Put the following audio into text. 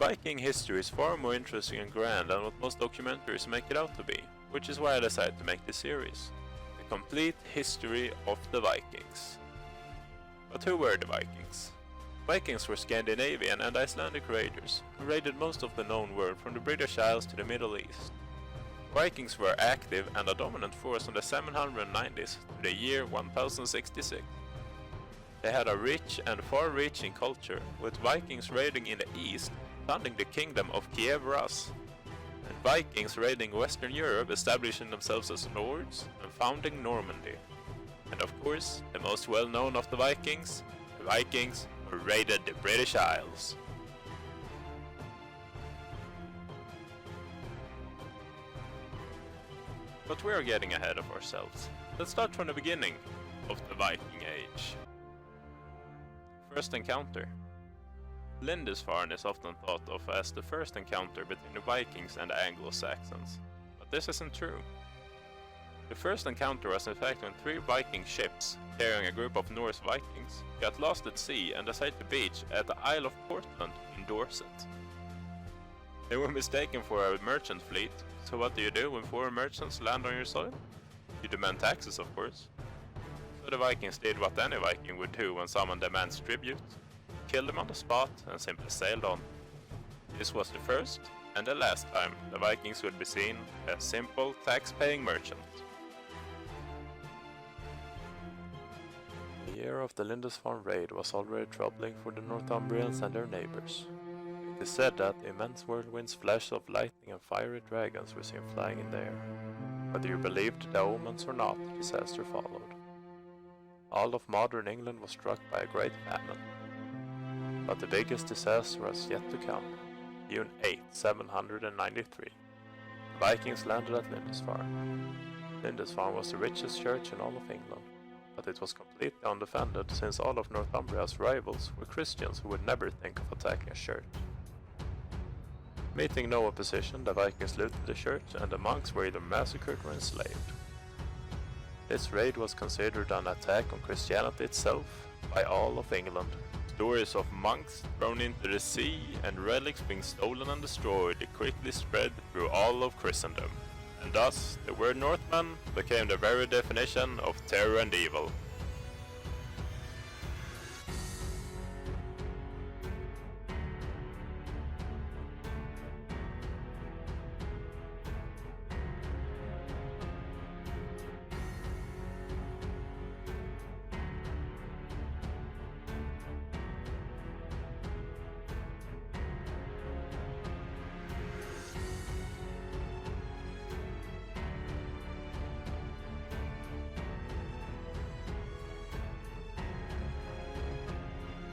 Viking history is far more interesting and grand than what most documentaries make it out to be, which is why I decided to make this series. The complete history of the Vikings. But who were the Vikings? Vikings were Scandinavian and Icelandic raiders, who raided most of the known world from the British Isles to the Middle East. Vikings were active and a dominant force from the 790s to the year 1066. They had a rich and far-reaching culture, with Vikings raiding in the east, founding the kingdom of Kiev Rus, and Vikings raiding Western Europe, establishing themselves as lords and founding Normandy. And of course, the most well-known of the Vikings who raided the British Isles. But we are getting ahead of ourselves. Let's start from the beginning of the Viking Age. First encounter. Lindisfarne is often thought of as the first encounter between the Vikings and the Anglo-Saxons, but this isn't true. The first encounter was in fact when 3 Viking ships, carrying a group of Norse Vikings, got lost at sea and decided to beach at the Isle of Portland in Dorset. They were mistaken for a merchant fleet, so what do you do when 4 merchants land on your soil? You demand taxes, of course. So the Vikings did what any Viking would do when someone demands tribute: killed them on the spot and simply sailed on. This was the first and the last time the Vikings would be seen as simple tax-paying merchants. The year of the Lindisfarne raid was already troubling for the Northumbrians and their neighbors. It is said that immense whirlwinds, flashes of lightning and fiery dragons were seen flying in the air. Whether you believed the omens or not, disaster followed. All of modern England was struck by a great famine. But the biggest disaster was yet to come. June 8, 793. The Vikings landed at Lindisfarne. Lindisfarne was the richest church in all of England, but it was completely undefended since all of Northumbria's rivals were Christians who would never think of attacking a church. Meeting no opposition, the Vikings looted the church and the monks were either massacred or enslaved. This raid was considered an attack on Christianity itself by all of England. Stories of monks thrown into the sea and relics being stolen and destroyed quickly spread through all of Christendom, and thus the word Northman became the very definition of terror and evil.